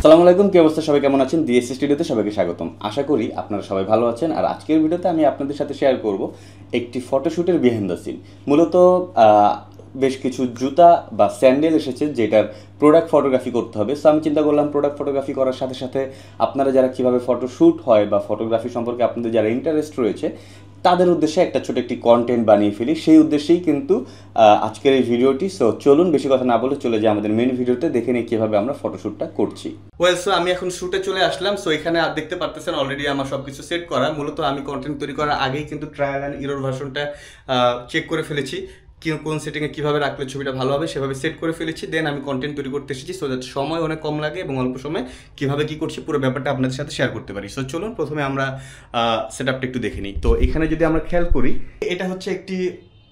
আসসালামু আলাইকুম, কি অবস্থা? সবাই কেমন আছেন? ডিএসসি স্টুডিওতে সবাইকে স্বাগতম। আশা করি আপনারা সবাই ভালো আছেন। আর আজকের ভিডিওতে আমি আপনাদের সাথে শেয়ার করব একটি ফটোশ্যুটের বিহাইন্ড দ্য সিন। মূলত বেশ কিছু জুতা বা স্যান্ডেল এসেছে যেটার প্রোডাক্ট ফটোগ্রাফি করতে হবে। সো আমি চিন্তা করলাম প্রোডাক্ট ফটোগ্রাফি করার সাথে সাথে আপনারা যারা কীভাবে ফটোশ্যুট হয় বা ফটোগ্রাফি সম্পর্কে আপনাদের যারা ইন্টারেস্ট রয়েছে তাদের উদ্দেশ্যে একটা ছোট একটি কন্টেন্ট বানিয়ে ফেলি। সেই উদ্দেশ্যেই কিন্তু আজকের এই ভিডিওটি। সো চলুন বেশি কথা না বলে চলে যাই আমাদের মেন ভিডিওতে, দেখে নিই কীভাবে আমরা ফটোশ্যুটটা করছি। ওয়েল, সো আমি এখন শ্যুটে চলে আসলাম। সো এখানে দেখতে পারতেছেন অলরেডি আমার সব কিছু সেট করা। মূলত আমি কন্টেন্ট তৈরি করার আগেই কিন্তু ট্রায়াল অ্যান্ড এরর ভার্সনটা চেক করে ফেলেছি, কোন সেটিংয়ে কীভাবে রাখলে ছবিটা ভালো হবে সেভাবে সেট করে ফেলেছি। দেন আমি কন্টেন্ট তৈরি করতে এসেছি সো দ্যাট সময় অনেক কম লাগে এবং অল্প সময় কীভাবে কী করছি পুরো ব্যাপারটা আপনাদের সাথে শেয়ার করতে পারি। সো চলুন প্রথমে আমরা সেট আপটা একটু দেখে নিই। তো এখানে যদি আমরা খেয়াল করি, এটা হচ্ছে একটি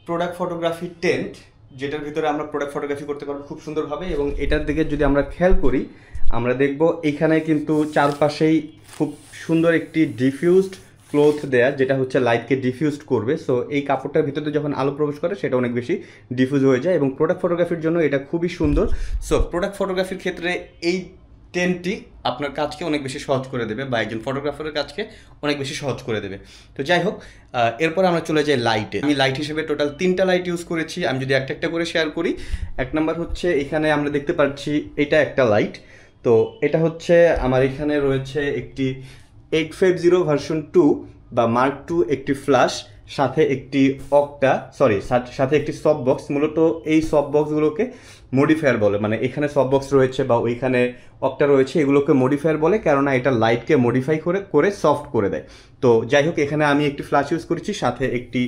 প্রোডাক্ট ফটোগ্রাফি টেন্ট যেটার ভিতরে আমরা প্রোডাক্ট ফটোগ্রাফি করতে পারবো খুব সুন্দরভাবে। এবং এটার দিকে যদি আমরা খেয়াল করি আমরা দেখব এখানে কিন্তু চারপাশেই খুব সুন্দর একটি ডিফিউজড ক্লোথ দেয়া, যেটা হচ্ছে লাইটকে ডিফিউজড করবে। সো এই কাপড়টার ভিতরে যখন আলো প্রবেশ করে সেটা অনেক বেশি ডিফিউজ হয়ে যায় এবং প্রোডাক্ট ফটোগ্রাফির জন্য এটা খুবই সুন্দর। সো প্রোডাক্ট ফটোগ্রাফির ক্ষেত্রে এই টেন্টটি আপনার কাজকে অনেক বেশি সহজ করে দেবে বা একজন ফটোগ্রাফারের কাজকে অনেক বেশি সহজ করে দেবে। তো যাই হোক, এরপর আমরা চলে যাই লাইটে। আমি লাইট হিসেবে টোটাল 3টা লাইট ইউজ করেছি। আমি যদি একটা একটা করে শেয়ার করি, এক নাম্বার হচ্ছে এখানে আমরা দেখতে পাচ্ছি এটা একটা লাইট। তো এটা হচ্ছে আমার এখানে রয়েছে একটি 850 ভার্সন 2 বা মার্ক 2 একটি ফ্ল্যাশ, সাথে একটি সাথে একটি সফট বক্স। মূলত এই সফট বক্সগুলোকে মডিফায়ার বলে, মানে এখানে সফট বক্স রয়েছে বা ওইখানে অক্টা রয়েছে, এগুলোকে মডিফায়ার বলে, কেননা এটা লাইটকে মডিফাই করে সফট করে দেয়। তো যাই হোক, এখানে আমি একটি ফ্ল্যাশ ইউজ করেছি, সাথে একটি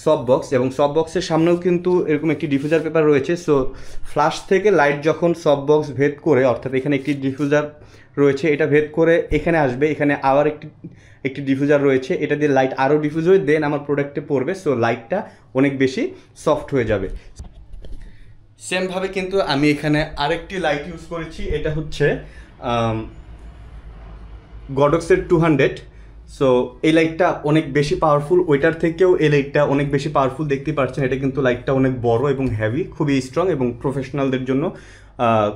সফট বক্স, এবং সফট বক্সের সামনেও কিন্তু এরকম একটি ডিফিউজার পেপার রয়েছে। সো ফ্ল্যাশ থেকে লাইট যখন সফট বক্স ভেদ করে, অর্থাৎ এখানে একটি ডিফিউজার রয়েছে, এটা ভেদ করে এখানে আসবে, এখানে আবার একটি ডিফিউজার রয়েছে, এটা দিয়ে লাইট আরও ডিফিউজ হয়ে দেন আমার প্রোডাক্টে পড়বে। সো লাইটটা অনেক বেশি সফট হয়ে যাবে। সেমভাবে কিন্তু আমি এখানে আরেকটি লাইট ইউজ করেছি, এটা হচ্ছে গডক্সের 200। সো এই লাইটটা অনেক বেশি পাওয়ারফুল, ওইটার থেকেও এই লাইটটা অনেক বেশি পাওয়ারফুল। দেখতে পাচ্ছেন এটা কিন্তু লাইটটা অনেক বড় এবং হেভি, খুবই স্ট্রং এবং প্রফেশনালদের জন্য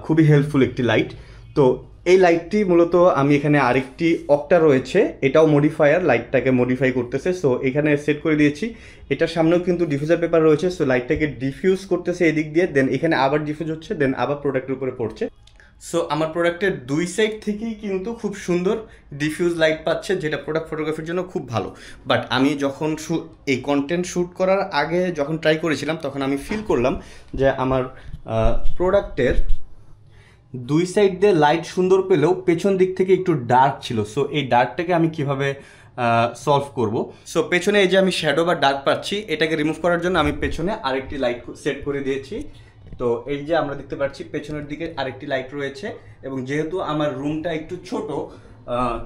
খুবই হেল্পফুল একটি লাইট। তো এই লাইটটি মূলত আমি এখানে আরেকটি অক্টা রয়েছে, এটাও মডিফায়ার, লাইটটাকে মডিফাই করতেছে। সো এখানে সেট করে দিয়েছি, এটার সামনেও কিন্তু ডিফিউজার পেপার রয়েছে। সো লাইটটাকে ডিফিউজ করতেছে এদিক দিয়ে, দেন এখানে আবার ডিফিউজ হচ্ছে, দেন আবার প্রোডাক্টের উপরে পড়ছে। সো আমার প্রোডাক্টের দুই সাইড থেকেই কিন্তু খুব সুন্দর ডিফিউজ লাইট পাচ্ছে, যেটা প্রোডাক্ট ফটোগ্রাফির জন্য খুব ভালো। বাট আমি যখন এই কন্টেন্ট শ্যুট করার আগে যখন ট্রাই করেছিলাম তখন আমি ফিল করলাম যে আমার প্রোডাক্টের দুই সাইড দিয়ে লাইট সুন্দর পেলেও পেছন দিক থেকে একটু ডার্ক ছিল। সো এই ডার্কটাকে আমি কিভাবে সলভ করব? সো পেছনে এই যে আমি শ্যাডো বা ডার্ক পাচ্ছি, এটাকে রিমুভ করার জন্য আমি পেছনে আরেকটি লাইট সেট করে দিয়েছি। তো এই যে আমরা দেখতে পাচ্ছি পেছনের দিকে আরেকটি লাইট রয়েছে, এবং যেহেতু আমার রুমটা একটু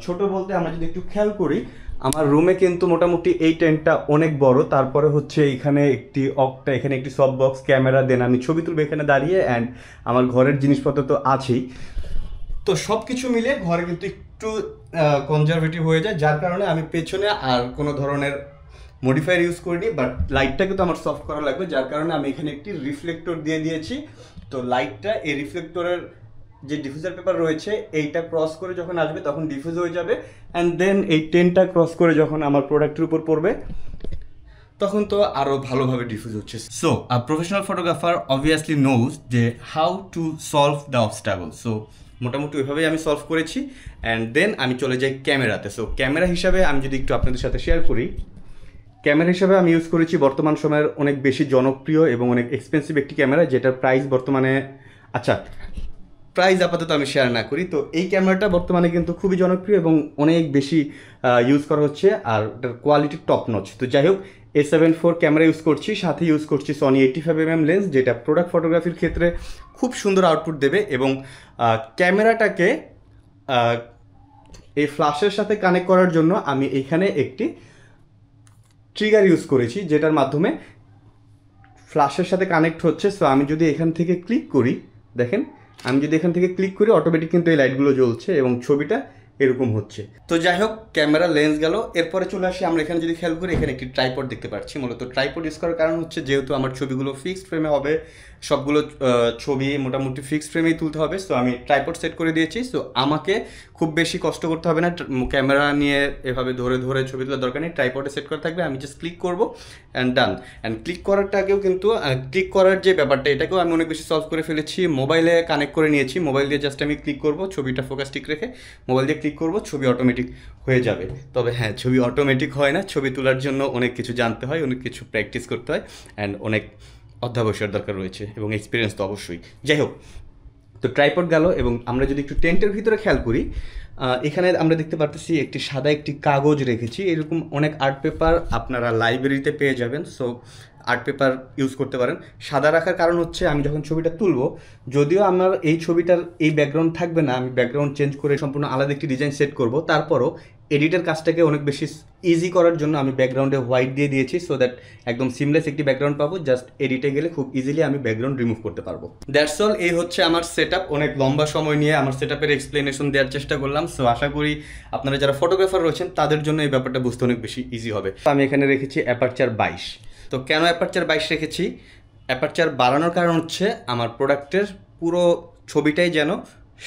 ছোট বলতে আমরা যদি একটু খেয়াল করি, আমার রুমে কিন্তু মোটামুটি এই টেন্টটা অনেক বড়। তারপরে হচ্ছে এখানে একটি অক্টা, এখানে একটি সফট বক্স, ক্যামেরা, দেন আমি ছবি তুলবো এখানে দাঁড়িয়ে, অ্যান্ড আমার ঘরের জিনিসপত্র তো আছেই। তো সব কিছু মিলে ঘরে কিন্তু একটু কনজারভেটিভ হয়ে যায়, যার কারণে আমি পেছনে আর কোনো ধরনের মডিফায়ার ইউজ করিনি। বাট লাইটটা কিন্তু আমার সফট করা লাগবে, যার কারণে আমি এখানে একটি রিফ্লেক্টর দিয়ে দিয়েছি। তো লাইটটা এই রিফ্লেক্টরের যে ডিফিউজার পেপার রয়েছে এইটা ক্রস করে যখন আসবে তখন ডিফিউজ হয়ে যাবে, অ্যান্ড দেন এই টেনটা ক্রস করে যখন আমার প্রোডাক্টের উপর পড়বে তখন তো আরও ভালোভাবে ডিফিউজ হচ্ছে। So professional photographer obviously knows যে how to solve the obstacle. So মোটামুটি ওইভাবেই আমি সলভ করেছি, অ্যান্ড দেন আমি চলে যাই ক্যামেরাতে। সো ক্যামেরা হিসাবে আমি যদি একটু আপনাদের সাথে শেয়ার করি, ক্যামেরা হিসাবে আমি ইউজ করেছি বর্তমান সময়ের অনেক বেশি জনপ্রিয় এবং অনেক এক্সপেন্সিভ একটি ক্যামেরা, যেটার প্রাইস বর্তমানে প্রাইস আপাতত আমি শেয়ার না করি। তো এই ক্যামেরাটা বর্তমানে কিন্তু খুবই জনপ্রিয় এবং অনেক বেশি ইউজ করা হচ্ছে, আর এটার কোয়ালিটি টপ নচ। তো যাই হোক, A7 IV ক্যামেরা ইউজ করছি, সাথে ইউজ করছি সনি 85mm লেন্স, যেটা প্রোডাক্ট ফটোগ্রাফির ক্ষেত্রে খুব সুন্দর আউটপুট দেবে। এবং ক্যামেরাটাকে এই ফ্ল্যাশের সাথে কানেক্ট করার জন্য আমি এখানে একটি ট্রিগার ইউজ করেছি, যেটার মাধ্যমে ফ্ল্যাশের সাথে কানেক্ট হচ্ছে। সো আমি যদি এখান থেকে ক্লিক করি, দেখেন আমি যদি এখান থেকে ক্লিক করি অটোমেটিক কিন্তু এই লাইটগুলো জ্বলছে এবং ছবিটা এরকম হচ্ছে। তো যাই হোক, ক্যামেরা লেন্স গেল, এরপরে চলে আসি আমরা এখানে যদি খেয়াল করি, এখানে একটি ট্রাইপড দেখতে পাচ্ছি। মূলত ট্রাইপড ইউজ করার কারণ হচ্ছে যেহেতু আমার ছবিগুলো ফিক্সড ফ্রেমে হবে, সবগুলো ছবি মোটামুটি ফিক্সড ফ্রেমেই তুলতে হবে, সো আমি ট্রাইপড সেট করে দিয়েছি। সো আমাকে খুব বেশি কষ্ট করতে হবে না, ক্যামেরা নিয়ে এভাবে ধরে ধরে ছবি তোলার দরকার নেই, ট্রাইপডে সেট করা থাকবে, আমি জাস্ট ক্লিক করবো অ্যান্ড ডান। অ্যান্ড ক্লিক করারটা আগেও কিন্তু ক্লিক করার যে ব্যাপারটা, এটাকেও আমি অনেক বেশি সলভ করে ফেলেছি, মোবাইলে কানেক্ট করে নিয়েছি। মোবাইল দিয়ে জাস্ট আমি ক্লিক করবো, ছবিটা ফোকাস ঠিক রেখে মোবাইল দিয়ে ক্লিক করবো, ছবি অটোমেটিক হয়ে যাবে। তবে হ্যাঁ, ছবি অটোমেটিক হয় না, ছবি তোলার জন্য অনেক কিছু জানতে হয়, অনেক কিছু প্র্যাকটিস করতে হয় অ্যান্ড অনেক অধ্যাবসায়ের দরকার রয়েছে এবং এক্সপিরিয়েন্স তো অবশ্যই। যাই হোক, তো ট্রাইপড গেল এবং আমরা যদি একটু টেন্টের ভিতরে খেয়াল করি, এখানে আমরা দেখতে পারতেছি একটি সাদা একটি কাগজ রেখেছি। এরকম অনেক আর্ট পেপার আপনারা লাইব্রেরিতে পেয়ে যাবেন, সো আর্ট পেপার ইউজ করতে পারেন। সাদা রাখার কারণ হচ্ছে আমি যখন ছবিটা তুলব, যদিও আমার এই ছবিটার এই ব্যাকগ্রাউন্ড থাকবে না, আমি ব্যাকগ্রাউন্ড চেঞ্জ করে সম্পূর্ণ আলাদা একটি ডিজাইন সেট করব, তারপরও এডিটের কাজটাকে অনেক বেশি ইজি করার জন্য আমি ব্যাকগ্রাউন্ডে হোয়াইট দিয়ে দিয়েছি, সো দ্যাট একদম সিমলেস একটি ব্যাকগ্রাউন্ড পাবো। জাস্ট এডিটে গেলে খুব ইজিলি আমি ব্যাকগ্রাউন্ড রিমুভ করতে পারবো। That's all. এই হচ্ছে আমার সেট আপ। অনেক লম্বা সময় নিয়ে আমার সেট আপের এক্সপ্লেনেশন দেওয়ার চেষ্টা করলাম, সো আশা করি আপনারা যারা ফটোগ্রাফার রয়েছেন তাদের জন্য এই ব্যাপারটা বুঝতে অনেক বেশি ইজি হবে। আমি এখানে রেখেছি অ্যাপারচার 22। তো কেন অ্যাপারচার 22 রেখেছি? অ্যাপারচার বাড়ানোর কারণ হচ্ছে আমার প্রোডাক্টের পুরো ছবিটাই যেন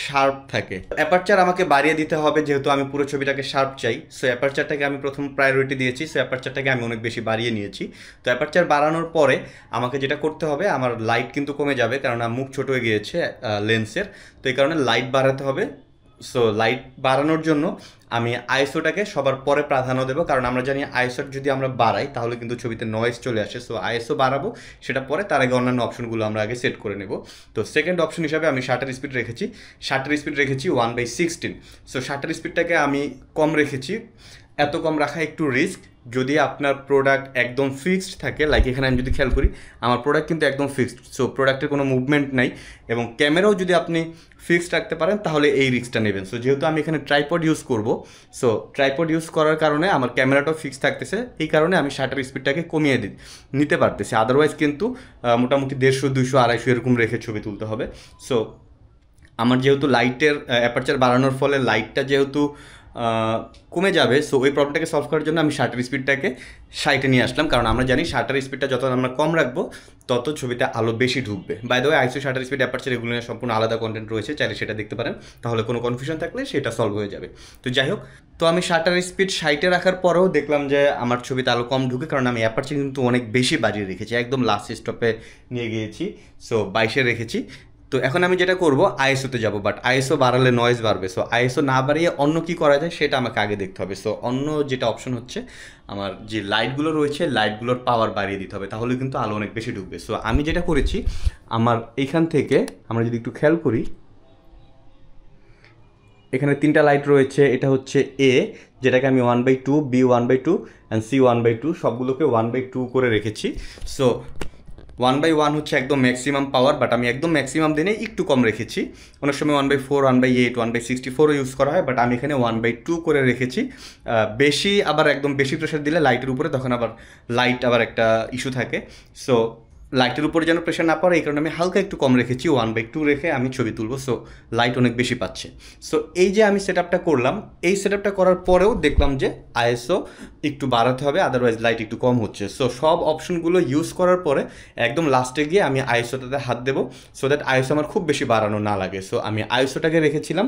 শার্প থাকে। অ্যাপারচার আমাকে বাড়িয়ে দিতে হবে যেহেতু আমি পুরো ছবিটাকে শার্প চাই, সো অ্যাপারচারটাকে আমি প্রথম প্রায়োরিটি দিয়েছি, সো অ্যাপারচারটাকে আমি অনেক বেশি বাড়িয়ে নিয়েছি। তো অ্যাপারচার বাড়ানোর পরে আমাকে যেটা করতে হবে, আমার লাইট কিন্তু কমে যাবে কারণ মুখ ছোট হয়ে গিয়েছে লেন্সের, তো এই কারণে লাইট বাড়াতে হবে। সো লাইট বাড়ানোর জন্য আমি আইএসওটাকে সবার পরে প্রাধান্য দেবো, কারণ আমরা জানি আইএসও যদি আমরা বাড়াই তাহলে কিন্তু ছবিতে নয়েজ চলে আসে। সো আইএসও বাড়াবো সেটা পরে, তার আগে অন্যান্য অপশনগুলো আমরা আগে সেট করে নেব। তো সেকেন্ড অপশন হিসাবে আমি শাটার স্পিড রেখেছি। শাটার স্পিড রেখেছি 1/16। সো শাটার স্পিডটাকে আমি কম রেখেছি। এত কম রাখা একটু রিস্ক। যদি আপনার প্রোডাক্ট একদম ফিক্সড থাকে, লাইক এখানে আমি যদি খেয়াল করি আমার প্রোডাক্ট কিন্তু একদম ফিক্সড, সো প্রোডাক্টের কোনো মুভমেন্ট নাই, এবং ক্যামেরাও যদি আপনি ফিক্সড রাখতে পারেন তাহলে এই রিস্কটা নেবেন। সো যেহেতু আমি এখানে ট্রাইপড ইউজ করব, সো ট্রাইপড ইউজ করার কারণে আমার ক্যামেরাটাও ফিক্স থাকতেছে, এই কারণে আমি শাটার স্পিডটাকে কমিয়ে নিতে পারতেছি। আদারওয়াইজ কিন্তু মোটামুটি 150, 200, 250 এরকম রেখে ছবি তুলতে হবে। সো আমার যেহেতু লাইটের অ্যাপারচার বাড়ানোর ফলে লাইটটা যেহেতু কমে যাবে, সো ওই প্রবলেমটাকে সলভ করার জন্য আমি শাটার স্পিডটাকে 60-এ নিয়ে আসলাম, কারণ আমরা জানি শাটার স্পিডটা যত আমরা কম রাখবো তত ছবিতে আলো বেশি ঢুকবে। বাই দ্য ওয়ে, আইসো, শাটার স্পিড, অ্যাপারচার এগুলো নিয়ে সম্পূর্ণ আলাদা কন্টেন্ট রয়েছে, চাইলে সেটা দেখতে পারেন, তাহলে কোনো কনফিউশন থাকলে সেটা সলভ হয়ে যাবে। তো যাই হোক, তো আমি শাটার স্পিড 60-এ রাখার পরেও দেখলাম যে আমার ছবিতে আলো কম ঢুকে, কারণ আমি অ্যাপারচার কিন্তু অনেক বেশি বাড়িয়ে রেখেছি, একদম লাস্ট স্টপে নিয়ে গিয়েছি, সো 22-এ রেখেছি। তো এখন আমি যেটা করবো, আইএসওতে যাব, বাট আইএসও বাড়ালে নয়েজ বাড়বে, সো আইএসও না বাড়িয়ে অন্য কি করা যায় সেটা আমাকে আগে দেখতে হবে। সো অন্য যেটা অপশন হচ্ছে, আমার যে লাইটগুলো রয়েছে লাইটগুলোর পাওয়ার বাড়িয়ে দিতে হবে, তাহলে কিন্তু আলো অনেক বেশি ঢুকবে। সো আমি যেটা করেছি, আমার এইখান থেকে আমরা যদি একটু খেয়াল করি, এখানে 3টা লাইট রয়েছে। এটা হচ্ছে এ, যেটাকে আমি 1/2, বি 1/2 অ্যান্ড সি 1/2, সবগুলোকে 1/2 করে রেখেছি। সো 1/1 হচ্ছে একদম ম্যাক্সিমাম পাওয়ার, বাট আমি একদম ম্যাক্সিমাম দিনে একটু কম রেখেছি। অনেক সময় 1/4, 1/8, 1/64 ইউজ করা হয়, বাট আমি এখানে 1/2 করে রেখেছি। বেশি আবার একদম বেশি প্রেশার দিলে লাইটের উপরে তখন আবার লাইট আবার একটা ইস্যু থাকে, সো লাইটের উপরে যেন প্রেশার না পড়ে এই কারণে আমি হালকা একটু কম রেখেছি, 1/2 রেখে আমি ছবি তুলবো, সো লাইট অনেক বেশি পাচ্ছে। সো এই যে আমি সেট আপটা করলাম, এই সেট আপটা করার পরেও দেখলাম যে আইএসও একটু বাড়াতে হবে, আদারওয়াইজ লাইট একটু কম হচ্ছে। সো সব অপশনগুলো ইউজ করার পরে একদম লাস্টে গিয়ে আমি আইএসওটাতে হাত দেবো, সো দ্যাট আইএসও আমার খুব বেশি বাড়ানো না লাগে। সো আমি আইএসওটাকে রেখেছিলাম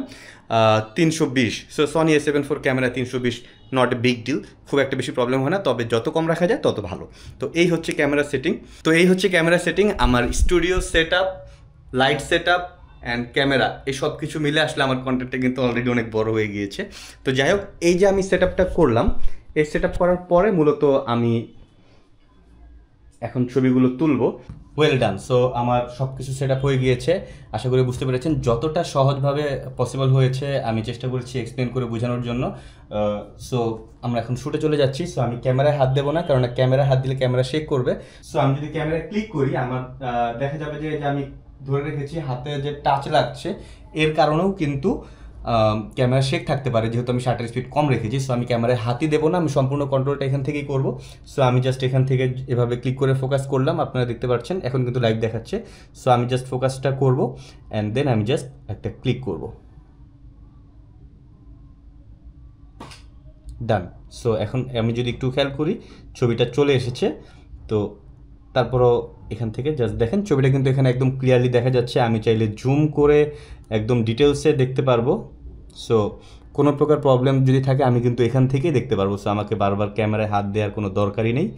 320। So Sony A7 IV camera 320 not a big deal, খুব একটা বেশি প্রবলেম হয় না, তবে যত কম রাখা যায় তত ভালো। তো এই হচ্ছে ক্যামেরা সেটিং। আমার studio set up, light set up and camera, এই সব কিছু মিলে আসলে আমার কন্টেন্টটা কিন্তু অলরেডি অনেক বড় হয়ে গিয়েছে। তো যাই হোক, এই যে আমি সেট আপটা করলাম, এই সেট আপ করার পরে মূলত আমি এখন ছবিগুলো তুলবো। Well done. সো আমার সব কিছু সেট আপ হয়ে গিয়েছে, আশা করি বুঝতে পেরেছেন। যতটা সহজভাবে পসিবল হয়েছে আমি চেষ্টা করেছি এক্সপ্লেন করে বোঝানোর জন্য। সো আমরা এখন শুটে চলে যাচ্ছি। সো আমি ক্যামেরায় হাত দেবো না, কারণ ক্যামেরায় হাত দিলে ক্যামেরা শেক করবে। সো আমি যদি ক্যামেরায় ক্লিক করি, আমার দেখা যাবে যে আমি ধরে রেখেছি, হাতে যে টাচ লাগছে এর কারণেও কিন্তু ক্যামেরা শেক থাকতে পারে, যেহেতু আমি শাটার স্পিড কম রেখেছি। সো আমি ক্যামেরায় হাতই দেবো না, আমি সম্পূর্ণ কন্ট্রোলটা এখান থেকেই করবো। সো আমি জাস্ট এখান থেকে এভাবে ক্লিক করে ফোকাস করলাম, আপনারা দেখতে পাচ্ছেন এখন কিন্তু লাইভ দেখাচ্ছে। সো আমি জাস্ট ফোকাসটা করবো অ্যান্ড দেন আমি জাস্ট একটা ক্লিক করবো। ডান। সো এখন আমি যদি একটু খেয়াল করি ছবিটা চলে এসেছে। তো তারপরও এখান থেকে জাস্ট দেখেন ছবিটা কিন্তু এখানে একদম ক্লিয়ারলি দেখা যাচ্ছে। আমি চাইলে জুম করে একদম ডিটেলসে দেখতে পারবো। সো কোনো প্রকার প্রবলেম যদি থাকে আমি কিন্তু এখান থেকেই দেখতে পারবো। সো আমাকে বারবার ক্যামেরায় হাত দেওয়ার কোনো দরকারই নেই।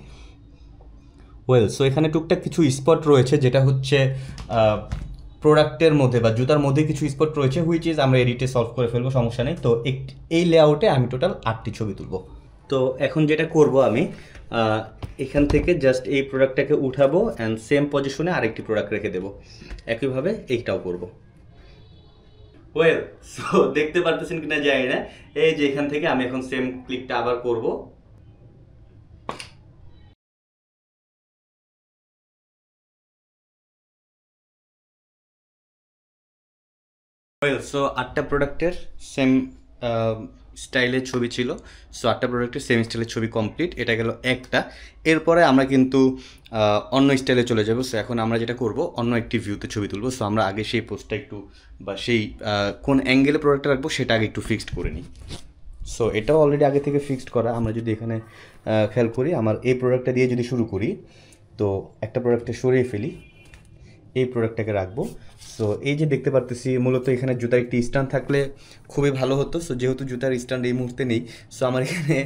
ওয়েল, সো এখানে টুকটাক কিছু স্পট রয়েছে, যেটা হচ্ছে প্রোডাক্টের মধ্যে বা জুতার মধ্যে কিছু স্পট রয়েছে, হুইচ ইজ আমরা এডিটে সলভ করে ফেলবো, সমস্যা নেই। তো এই লেআউটে আমি টোটাল 8টি ছবি তুলব। তো এখন যেটা করব আমি এখান থেকে জাস্ট এই প্রোডাক্টটাকে উঠাবো অ্যান্ড সেম পজিশনে আরেকটি প্রোডাক্ট রেখে দেবো। একইভাবে এইটাও করব। ওয়েল, সো দেখতে পারতেছেন কিনা জানি না, এই যে এখান থেকে আমি এখন সেম ক্লিকটা আবার করব। ওয়েল, সো 8টা প্রোডাক্টের সেম স্টাইলের ছবি ছিল। সো 8টা প্রোডাক্টের সেম স্টাইলের ছবি কমপ্লিট। এটা গেল একটা। এরপরে আমরা কিন্তু অন্য স্টাইলে চলে যাব। সো এখন আমরা যেটা করব, অন্য একটি ভিউতে ছবি তুলব। সো আমরা আগে সেই পোস্টটা একটু বা সেই কোন অ্যাঙ্গেলে প্রোডাক্টটা রাখবো সেটা আগে একটু ফিক্সড করে নিই। সো এটাও অলরেডি আগে থেকে ফিক্সড করা। আমরা যদি এখানে খেয়াল করি, আমার এই প্রোডাক্টটা দিয়ে যদি শুরু করি, তো একটা প্রোডাক্টটা সরিয়ে ফেলি, এই প্রোডাক্টটাকে রাখবো। সো এই যে দেখতে পারতেছি, মূলত এখানে জুতার একটি স্ট্যান্ড থাকলে খুবই ভালো হতো। সো যেহেতু জুতার স্ট্যান্ড এই মুহূর্তে নেই, সো আমার এখানে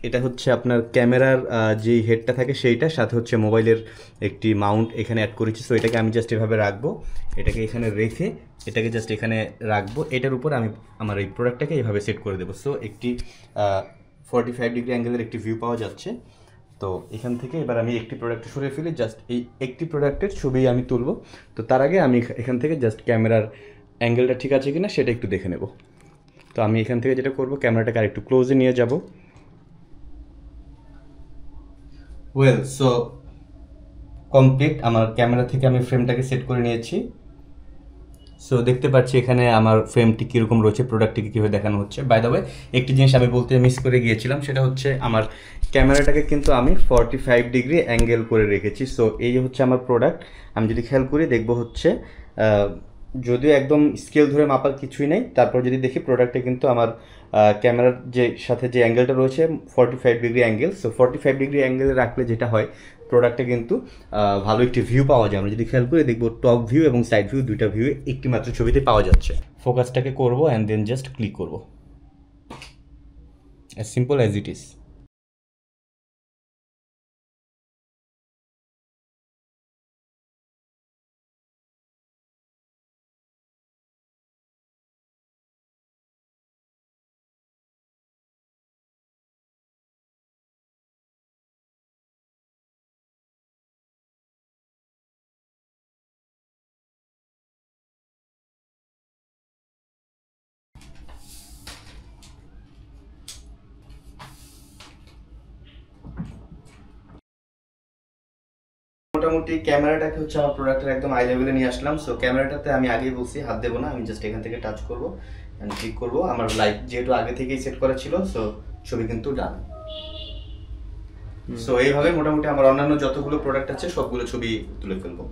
এটা হচ্ছে আপনার ক্যামেরার যেই হেডটা থাকে সেইটার সাথে হচ্ছে মোবাইলের একটি মাউন্ট এখানে অ্যাড করেছি। সো এটাকে আমি জাস্ট এভাবে রাখবো, এটাকে এখানে রেখে এটাকে জাস্ট এখানে রাখবো। এটার উপর আমি আমার এই প্রোডাক্টটাকে এইভাবে সেট করে দেবো। সো একটি 45 ডিগ্রি অ্যাঙ্গেলের একটি ভিউ পাওয়া যাচ্ছে। তো এখান থেকে এবার আমি একটি প্রোডাক্ট সরিয়ে ফেলি, জাস্ট এই একটি প্রোডাক্টের ছবি আমি তুলব। তো তার আগে আমি এখান থেকে জাস্ট ক্যামেরার অ্যাঙ্গেলটা ঠিক আছে কিনা সেটা একটু দেখে নেব। তো আমি এখান থেকে যেটা করব, ক্যামেরাটাকে আর একটু ক্লোজে নিয়ে যাব। Well, so complete. আমার ক্যামেরা থেকে আমি ফ্রেমটাকে সেট করে নিয়েছি। সো দেখতে পাচ্ছি এখানে আমার ফ্রেমটি কীরকম রয়েছে, প্রোডাক্টটিকে কীভাবে দেখানো হচ্ছে। বাই দ্য ওয়ে, একটি জিনিস আমি বলতে মিস করে গিয়েছিলাম, সেটা হচ্ছে আমার ক্যামেরাটাকে কিন্তু আমি 45 ডিগ্রি অ্যাঙ্গেল করে রেখেছি। সো এই হচ্ছে আমার প্রোডাক্ট। আমি যদি খেয়াল করি দেখব হচ্ছে যদিও একদম স্কেল ধরে মাপার কিছুই নেই, তারপর যদি দেখি প্রোডাক্টে কিন্তু আমার ক্যামেরার যে সাথে যে অ্যাঙ্গেলটা রয়েছে 45 ডিগ্রি অ্যাঙ্গেল। সো 45 ডিগ্রি অ্যাঙ্গেলে রাখলে যেটা হয়, প্রোডাক্টে কিন্তু ভালো একটি ভিউ পাওয়া যায়। আমরা যদি খেয়াল করে দেখবো টপ ভিউ এবং সাইড ভিউ দুইটা ভিউ একটি মাত্র ছবিতে পাওয়া যাচ্ছে। ফোকাসটাকে করবো অ্যান্ড দেন জাস্ট ক্লিক করবো, as simple as it is. মোটামুটি ক্যামেরাটাকে হচ্ছে আমার প্রোডাক্টের একদম আই লেভেলে নিয়ে আসলাম। সো ক্যামেরাটাতে আমি আগেই বলছি হাত দেবো না, আমি জাস্ট এখান থেকে টাচ করবো অ্যান্ড ক্লিক করবো। আমার লাইট যেহেতু আগে থেকেই সেট করা ছিল, সো ছবি কিন্তু ডান। সো এইভাবে মোটামুটি আমার অন্যান্য যতগুলো প্রোডাক্ট আছে সবগুলো ছবি তুলে ফেলবো।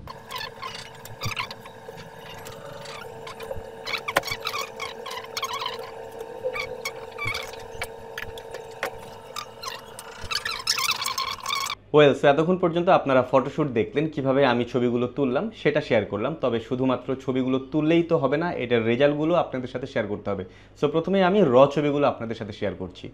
ওয়েল, সো এতক্ষণ পর্যন্ত আপনারা ফটোশ্যুট দেখলেন, কিভাবে আমি ছবিগুলো তুললাম সেটা শেয়ার করলাম। তবে শুধুমাত্র ছবিগুলো তুললেই তো হবে না, এটার রেজাল্টগুলো আপনাদের সাথে শেয়ার করতে হবে। সো প্রথমেই আমি ছবিগুলো আপনাদের সাথে শেয়ার করছি।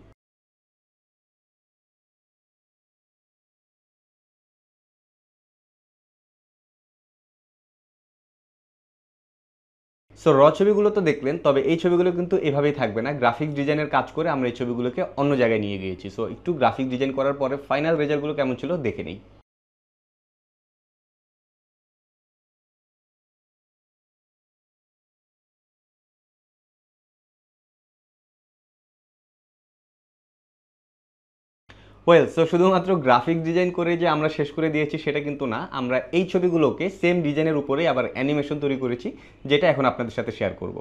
সো ছবিগুলো তো দেখলেন, তবে এই ছবিগুলো কিন্তু এভাবেই থাকবে না। গ্রাফিক ডিজাইনের কাজ করে আমরা এই ছবিগুলোকে অন্য জায়গায় নিয়ে গিয়েছি। সো একটু গ্রাফিক ডিজাইন করার পরে ফাইনাল রেজাল্টগুলো কেমন ছিল দেখে নিই। ওয়েল, সো শুধুমাত্র গ্রাফিক ডিজাইন করে যে আমরা শেষ করে দিয়েছি সেটা কিন্তু না। আমরা এই ছবিগুলোকে সেম ডিজাইনের উপরেই আবার অ্যানিমেশন তৈরি করেছি, যেটা এখন আপনাদের সাথে শেয়ার করব।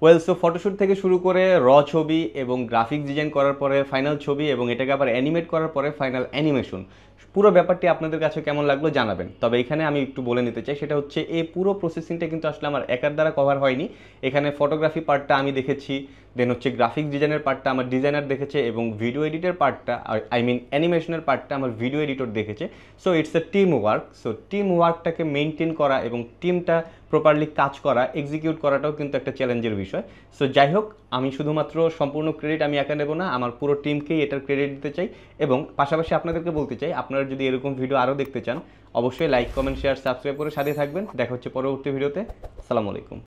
ওয়েল, সো ফটোশ্যুট থেকে শুরু করে র ছবি এবং গ্রাফিক্স ডিজাইন করার পরে ফাইনাল ছবি এবং এটাকে আবার অ্যানিমেট করার পরে ফাইনাল অ্যানিমেশন, পুরো ব্যাপারটি আপনাদের কাছে কেমন লাগলো জানাবেন। তবে এখানে আমি একটু বলে নিতে চাই, সেটা হচ্ছে এই পুরো প্রসেসিংটা কিন্তু আসলে আমার একার দ্বারা কভার হয়নি। এখানে ফটোগ্রাফি পার্টটা আমি দেখেছি, দেন হচ্ছে গ্রাফিক্স ডিজাইনের পার্টটা আমার ডিজাইনার দেখেছে, এবং ভিডিও এডিটের পার্টটা, আই মিন অ্যানিমেশনের পার্টটা আমার ভিডিও এডিটর দেখেছে। So it's a team work. So team ওয়ার্কটাকে মেনটেন করা এবং টিমটা প্রপারলি কাজ করা, এক্সিকিউট করাটাও কিন্তু একটা চ্যালেঞ্জের বিষয়। সো যাই হোক, আমি শুধুমাত্র সম্পূর্ণ ক্রেডিট আমি একা নেব না, আমার পুরো টিমকেই এটার ক্রেডিট দিতে চাই। এবং পাশাপাশি আপনাদেরকে বলতে চাই, আপনারা যদি এরকম ভিডিও আরও দেখতে চান, অবশ্যই লাইক, কমেন্ট, শেয়ার, সাবস্ক্রাইব করে সাথে থাকবেন। দেখা হচ্ছে পরবর্তী ভিডিওতে। আসসালামু আলাইকুম।